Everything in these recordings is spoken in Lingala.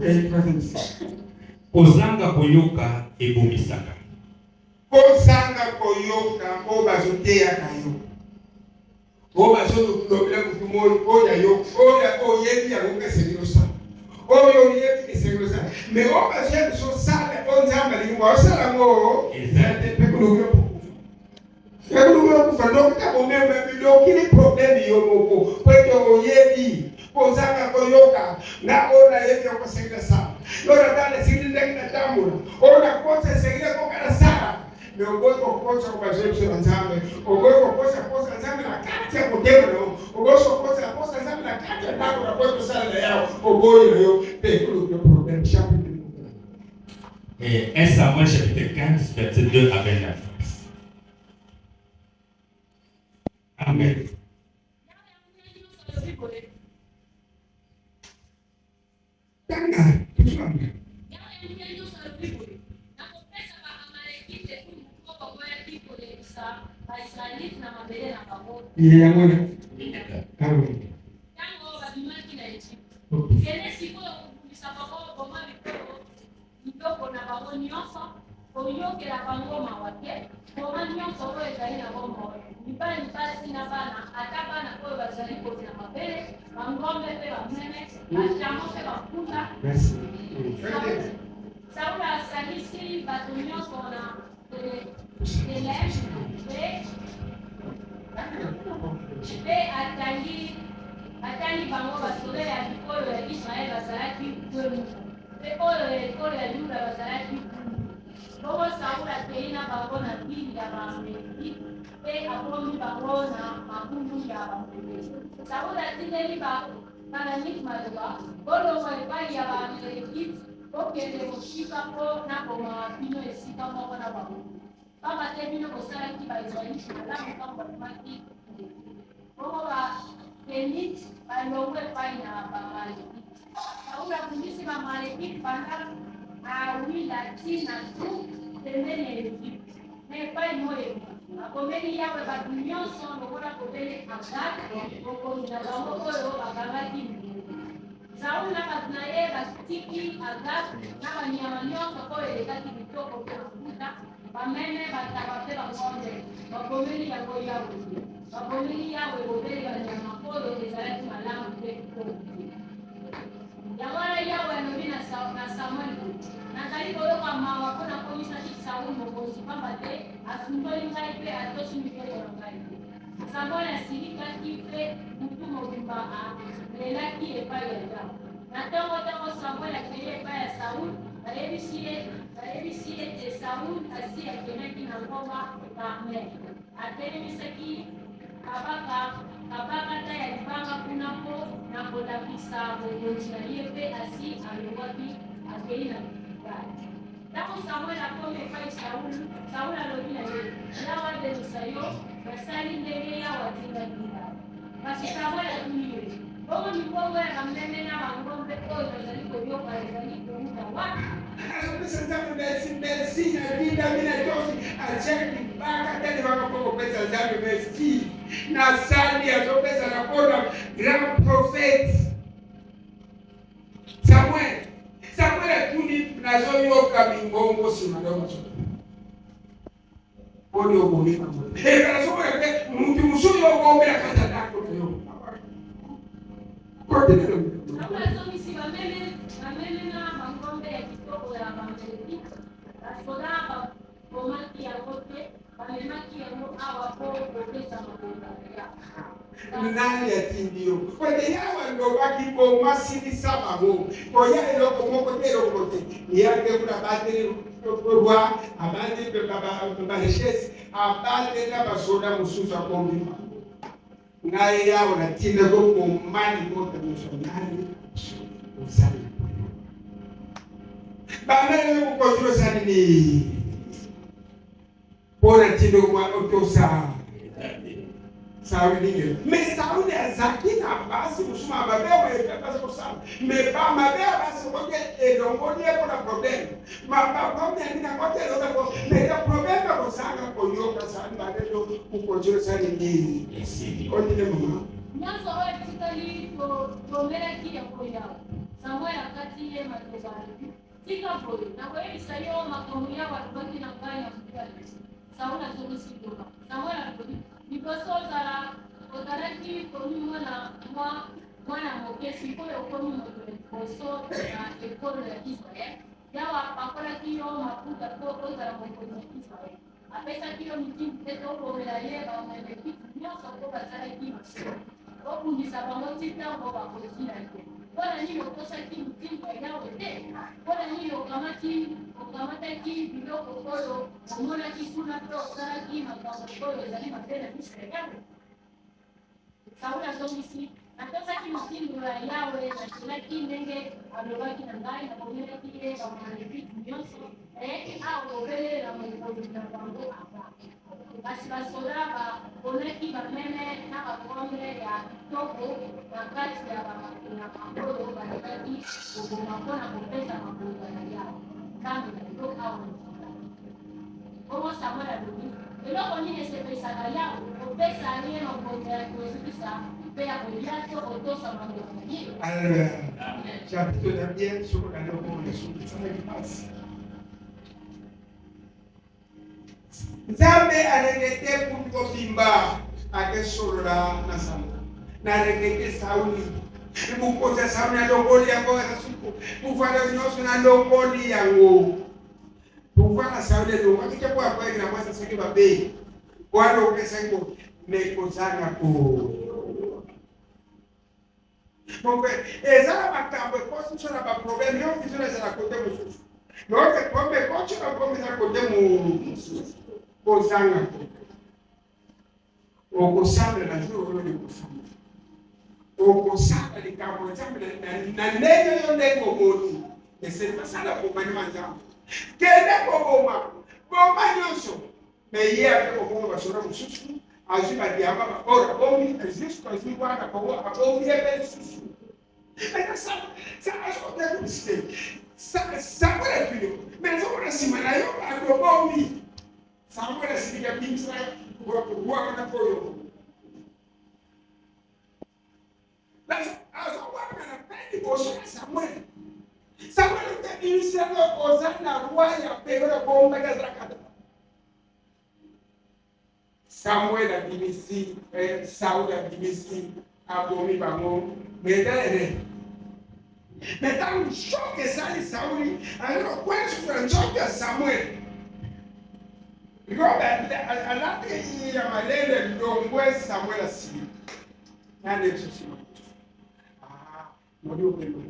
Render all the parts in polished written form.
Okay, presence. Kozanga koyoka ebomisaka. Kozanga koyoka obazoteya kayo. Obazokulobela kutumoyi oya yo oya oyebi yakukesengelo sa. Oyo yebi kesengelo sa. Me obazoyebi so sale onzamba lingo osala ngo. Ezate pekulubyo kufa. Pekulubyo kufa nokita bomeme bilokini problemi yomoko. Kweto oyebi kozanga koyoka na ona yebi okosengela sa. Lora dale singile na tambula. Ona kosa sengile kokala sa. Me ogoiko kosa kubazoyebi nzambe. Ogoiko kosa nzambe na kati ya kutema no. Ogoiko kosa nzambe na kati ya tango na kwetu sala yao. Ogoio yo pekulubyo problemi chapitre. 1 Samuel chapitre 15 verset 2 à 29. Amen. Saula salisi bato nyonso na elève pe atangi bango basolo ya bikolo ya Israel bazalaki kwenu pe oyo ekolo ya Yuda bazalaki kwenu. Bongo Saula akei na bango na bili ya Baamaleki pe akomi bango na makundu ya Baamaleki. Saula atindeli Baamaleki maloba bolongo epai ya Baamaleki okende koshika mpo na koma bino esika moko na bango. Pamba te bino kosalaki baisraelite malamu ntango babimaki. Bongo Bakeniti balongwe epai na Baamaleki. Saula akundisi Baamaleki banda awila ntina tu pembeni ya Ejipito na epai moyo. Akomeli Yawe bato nyonso lokola kobele Agagi bokonzi na bango oyo bakangaki. Sauli na bato na ye batiki Agagi na banyama nyonso oyo elekaki kitoko mpe mafuta bameme bataba mpe bangombe bakomeli yango Yawe. Bakomeli Yawe bobeli banyama oyo ezalaki malamu mpe kitoko. Yango wana Yawe alobi na Samuel nazali koyoka mawa mpo nakomisaki Sauli mokonzi pamba te asundoli ngai mpe atosi mibeko na ngai. Samuel asilikaki mpe mutu mobimba alelaki epai ya Yawe. Na ntongo Samuel akei epai ya Sauli bayebisi ete Sauli asi akendaki na ngomba Karmel. Atelemisaki kabakata ya libanga kuna mpo na kolakisa bokonzi na ye mpe asi alongwaki akei na Gilgali. Ntango Samuel akomi epai Sauli alobi na ye Yawe adelisa yo basali ndenge Yawe atindaki ngai. Kasi Samuel atuni ye bongo mikongo ya bameme na bangombe oyo bazali koyoka ezali kouta wapi? Merci na vida mina tosi acheki baka tena bakapoko pesa zangu merci na sali azopesa na kona grand prophète Samuel atuni nazoyoka mingongo simadomo odi okumika kana somo yake mtu msuri ogombe akata dako leo kote leo Samuel misi bameme na bangombe ya kitoko ya Baamaleki basoda bomaki yango te bamemaki yango awa mpo kopesa makonga ya nani atindio kwende yawa ndobaki bomasilisa bango koya eloko moko te eloko te yake kuna bateri roi abandi barishesi abandi na basoda mosusu akombima ngai yawa natinda komani kote musonani usali bamele kukotulo sanini pona tindo kwa otosa Sauli ninge me Sauli azaki na basi musuma babewe basi kusama me ba mabea basi koke edongoni eko na problem ma problem na kote lo ko me ka problem ko sanga ko yoka sana badelo kukotulo sanini ondile mama nyanso oyo etikali komelaki ya koya Samuel kati ye matobali tika boye na koyebisa yo makambo ya balobaki na ngai na mobali Sauli azongisi liloba Samuel alobi liboso ozalaki komi mwana moke sikoyo okomi moto liboso na ekolo ya Israele yawa apakolaki yo mafuta mpo ozala mokonzi ya Israele apesaki yo mitindo ete okobela ye bameleki nyonso mpo basalaki masumu okundisa bango ti ntango bakozila te mpona nini okosaki mitindo ya yawe te mpona nini okamataki biloko oyo omonaki kuna mpe osalaki makambo oyo ezali mabe na miso ya yawe Sauli azongisi natosaki mitindo ya yawe nasilaki ndenge alobaki na ngai nakomelaki ye bamalekiti nyonso akobelela mokonzi na bango ava kasi basoda baponaki bameme na bakombe ya kitoko na kati ya bango oyo balobaki koboma mpona kopesa makonga na yawe ntango na biloko awa bongo Samuel alobi eloko nini esepesaka yawe kopesa ye makonzi ya kozikisa mpe ya kolia to kotosa makonzi na ye chapitre na bien soko na loko lesukisaki pasi Nzambe alengete kutobimba akesolola na Samuel na alengete Sauli ibukoza Sauli na lokoli yango kasuku mufana nyonso na lokoli yango mufana Sauli lo akike kwa na mwasa sake babe walo kesango mekozanga ko Mon frère, et ça va makambo ko sur la problème yo kisona za kote mususu no ke pombe ko chona pombe za kote mu kozanga okosanga na jour de kosanga okosanga likambo nzambe na ndenge yo ndenge omoni ese pasala bomani manzambe kende boma nyonso me ye ate koboma basora mosusu azwi badiamba bakora bomi juste azwi wana abomi ebe lisusu sakwela pilo me nzokona nsima na yo akobomi Samuel asilika binsa kuwaka koyo. Azowaka na pendi koshaka Samuel. Samuel utabinisa lo ozana ruaya peora bomba gazakata. Samuel abimisi, Saul abimisi, abomi bango, medere. Metan choque sali Sauli, alors quoi sur choque Samuel. Robert alate ya malele longwe Samuel asili. Nani sisi? Ndio kwa hiyo.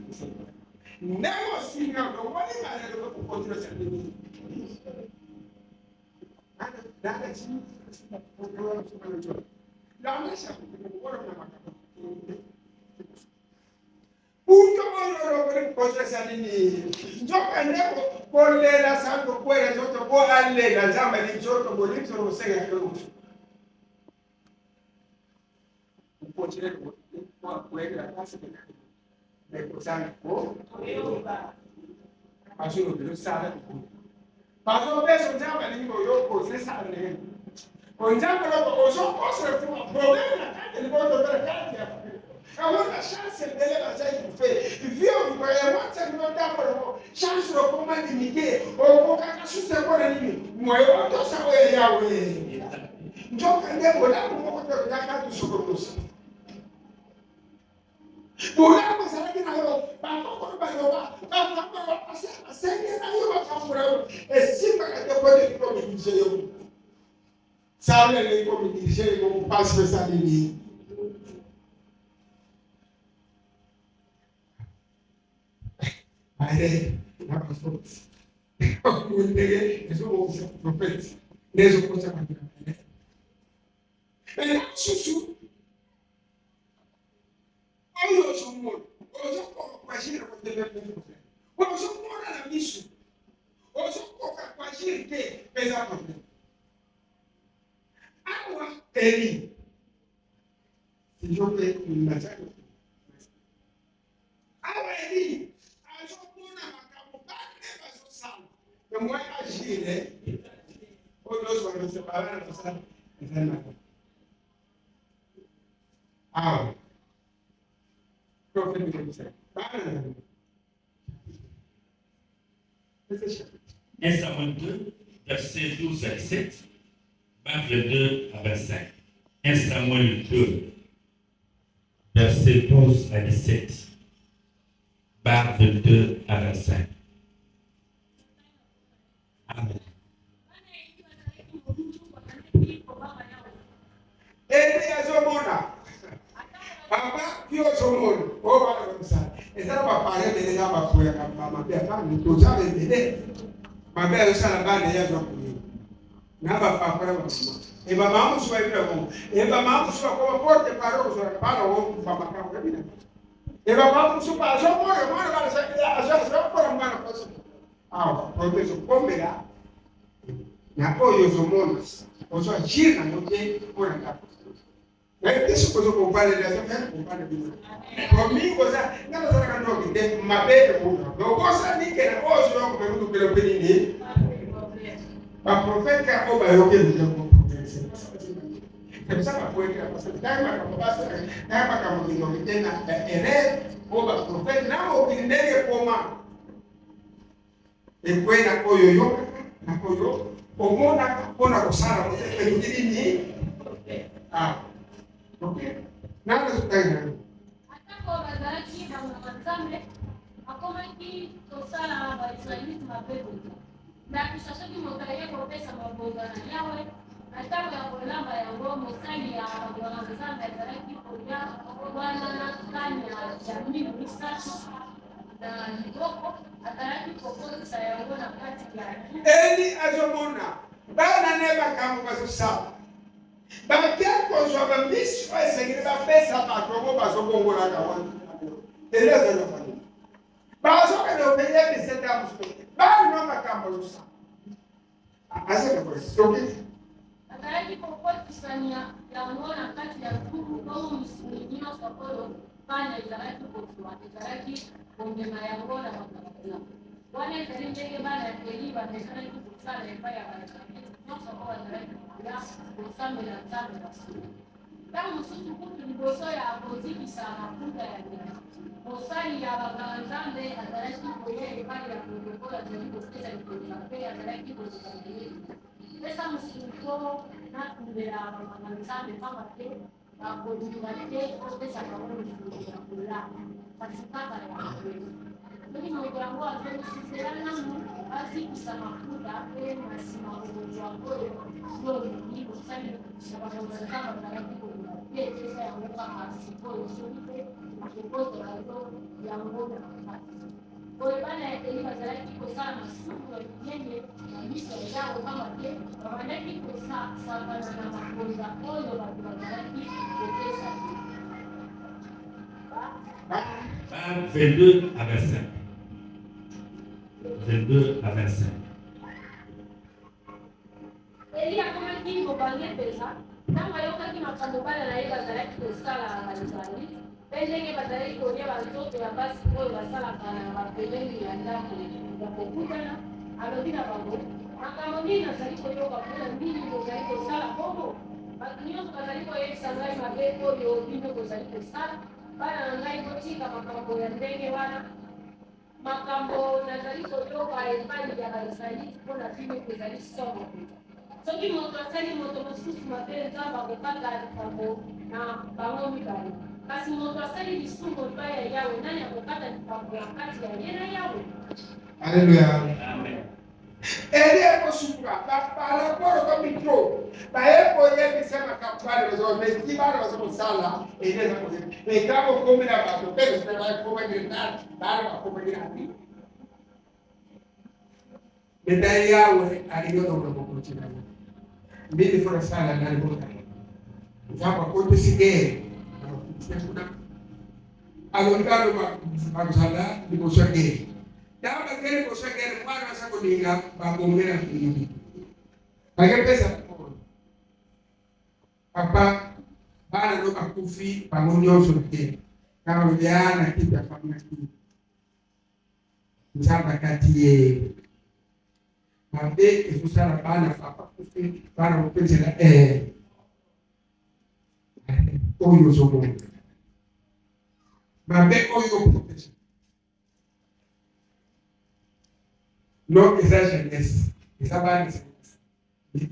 Ndio sina ndo wale malele kwa kukontrol sana. Nada chini. La mesha kwa na makao. Uto oro kwa kukontrol sana ni. Njoka ndeko kolela santo kwela zote ko alle la zamba ni zote bolito no sega kwa. Upochele kwa kwela kasi sana ko pasó lo que no sabe pasó eso ya me digo yo pues esa le con ya pero son cosas que problema la calle el mundo de la calle ahora la chance de la calle fait viu vraiment ça nous donne pour chance de comment limiter o kaka sute kwa nini moyo ndo sawa yawe ndio kande bola kwa kwa kaka tusokotosa Bola masala kina yo, bakoko bayoba, bakoko asenge na yo bakamura. Esimba kate pode ko mi yo. Sabe le ko mi dirige ko passe pesa ni. Aire, na passport. O ndege, eso o profeta. Nezo ko sa mandira. E susu. Oyo somo. Ozo kwa jira kwa debe kwa. Ozo mora na misu. Ozo kwa jira ke pesa kwa. Awa eri. Njobe mnataka. Awa eri. Azo mona makamo bane bazo sana. Na mwa ajire. Ozo wana separa na sana. Nzana. Awa. Prophet Musa. Bana. 1 Samuel 2, versets 12 à 17, Marc 22 à 25. 1 Samuel 2, versets 12 à 17, Marc 22 à 25. Amen. Papa, kio somoni, o bana msa. Ezara bapare bele ya bafuya kama mabia kama to sabe bele. Mabia yo sala bana ya zo kuni. Na ba papa ba mama. E ba mamu suwa bila ko. E ba mamu suwa ko porte paro so bana wo papa ka ko bila. E ba mamu suwa so mo ba sa ya so ko mwana ko so. Ah, proteso komela. Na oyo somoni. O so jina ngote ona ka. Isso coisa com o pai dele, eu quero com o pai dele. Comigo, não é que não tem uma bela coisa. Eu gosto de que hoje eu como muito pelo pequenininho. A profeta ou vai eu que eu Pensava foi que a pastora estava com a pastora, estava com o nome dele na ele ou a profeta não o que dele como e foi na coio na coio o mona kona kusala pelo pequenininho. Ah. Okay. Nada sutaina. Hata kwa bazalaki na Nzambe akomaki kosala ba Israelite mabebu. Na kisasaki motaya kopesa maboga na yawe. Hata kwa kolamba ya ngomo sali ya Bwana Nzambe azalaki kuja Bwana na kanya jamii misatu na ndoko azalaki kokosa ya ngona kati ya. Eli azomona bana neba kama basosaba. Bakia kozwa misi esengeli bapesa bato bo bazokongola kawana eleza nofani bazokende obeye biseta musuku bali no makambo lusa asema kwa soki azalaki kokokisania yango na kati ya tubu oyo misuni nyonso oyo bana ezalaki kozwa ezalaki kondima yango na makambo wana ezali ndenge bana ya eli bamesaki kosala epai ya baisraeli nyonso oyo bazalaki koya kosambela nzambe basuli ntango mosusu kutu liboso ya kozikisa mafuta ya nyama mosali ya bakala nzambe azalaki koya epai ya protokole azali kopesa likolisa mpe azalaki kozokangeleli pesa mosusu natumbela bakala nzambe pamba te bakolinga te kopesa bango lisolo ya kolala kasi kaka ya koleli soki moto yango azomisisela nanu azikisa mafuta mpe na nsima kokozwa oyo yolingi kosali na bakonzaka bazalaki kolinga te epesa yango kaka sikoyo soki mpe akokozela yo yango na makasi oyo bana ya eli bazalaki kosala masuku ya minene na miso ya yawe kama te babandaki kosakana na makonza oyo bato bazalaki kopesa te. Marc 22 à 25. 22 à 25. Eli akomaki mobange mpenza ntango ayokaki makambo bana na ye bazalaki kosala baisraelite mpe ndenge bazalaki kolia banzoto ya basi oyo basalaka na bapembeni ya ndako ya kokutana alobi na bango makambo nini nazali koyoka mpona nini bozali kosala bongo bato nyonso bazali koyebisa ngai mabe oyo bino bozali kosala bana na ngai kotika makambo ya ndenge wana makambo nazali koyoka epai ya baisraelite mpona bino ezali somo soki moto asali moto mosusu mabe nzambe akokata likambo na bango mibale kasi moto asali lisumu epai ya yawe nani akokata likambo ya kati ya ye na yawe. Haleluya. Amen. Eli ekosukura paraporo komito bayekoyebisa makambo bale bazomesi bale bazomosala eleza koze ekabo komela bato pese bakomelela bale bakomelela bi Bedai yawe aliyono kukuchina. Mbili fora sala na libota. Zapa kote sigeri. Alondalo makusala libosageri. Dawa gere bosageri mwana sako dinga babongera kini. Bage pesa kwa. Papa bana ndo akufi pamonyoso ke. Kama vijana kita famna kini. Msamba kati ye. Mabe esusara bana papa kufi bana mupenzela oyo zomo mabe oyo protection non eza jeunesse eza bana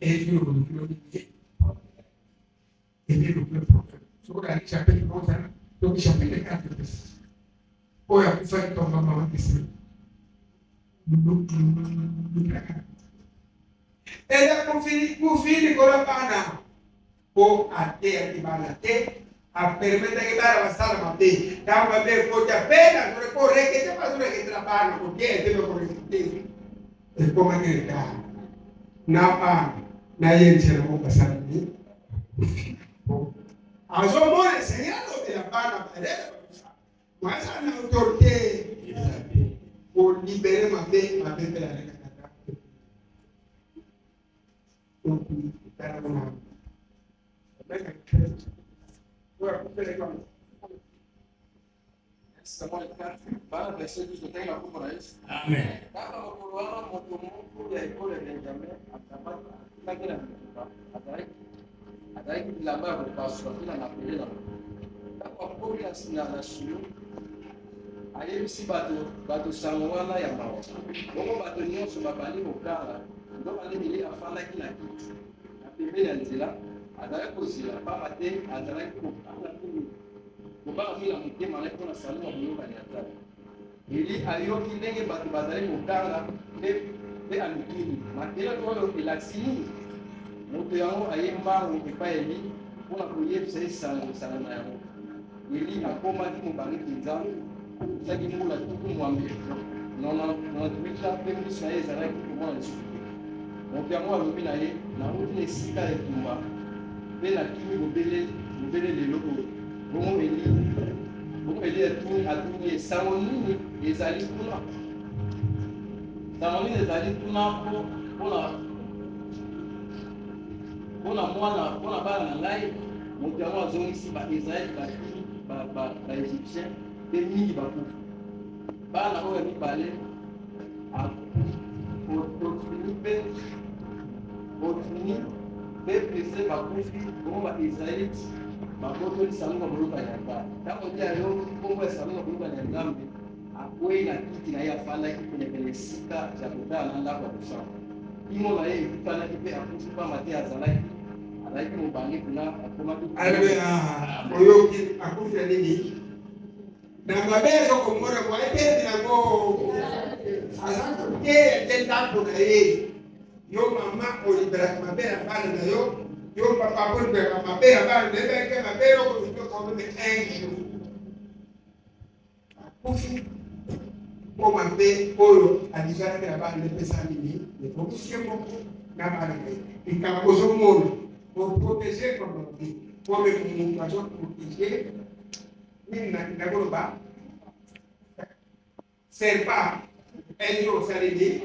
eyebi lokolo ebi lokolo problème soki chapitre ozana donc chapitre 4 oyo akufaki tomba mama kisi eza kufili kola bana po ateaki bana te apermetaki bana basala mabe ntango mabe ekota pena zole korekete bazoreketela bana kotia etebe korekete ekomaki ekala na bana naye nzela basala ni azomona seigneur alobela bana balele mwasa na autorité pour libérer mabe mpe alekaka Para verset 12 tem na Bíblia isso. Amen. Kama mkulwana moto mungu ya ikole Benjamin atabaki kila ataki bilamba kwa paswa na pelela. Kama mkoli na sulu ayebisi bato sango wana ya mawa. Bongo bato nyonso babali kokala ndo balebili afandaki na kiti. Na pembeni ya nzela azalaki kozela pamba te azalaki kokala kini kobanga mila motema na mpona salonga boyokani ya tata eli ayoki ndenge bato bazali kokanga mpe amikili makelelo oyo elakisi nini moto yango aye mbango epai eli mpona koyebisa esango na yango eli akomaki mobangi mpenza ezaki mbula tuku mwambe 98 mpe miso na ye ezalaki komona lisusu te moto yango alobi na ye nauti na esika ya etumba mpe nakimi bobele lelo oyo bongo eli atuni esango nini ezali kuna sango nini ezali kuna mpona bana na ngai moto yango azongisi baisraele bakini baégyptien mpe mingi bakufa bana oyo mibale otuni mpe prese bakufi bongo baisraelite bakotoli salonga bolokani ya nzambe ntango nde ayo nkombo ya salonga bolokani ya nzambe akwei na kiti na ye afandaki penepene esika ya kotala na ndako ya kosala imo na ye ekutanaki mpe akufi pamba te azalaki mobange kuna akomaki oyoki akufia nini na mabe ezokomona mwa etendi nango aza koteya te ndako na ye yo mama oliberaka mabe ya bana na yo yo papa pour faire ma mère va le faire que ma mère au niveau comme un jour pour ma mère pour adisa que la bande de Pessamini le policier beaucoup n'a pas de il a besoin de monde pour protéger comme on dit pour me façon protéger il n'a pas c'est pas un jour ça les dit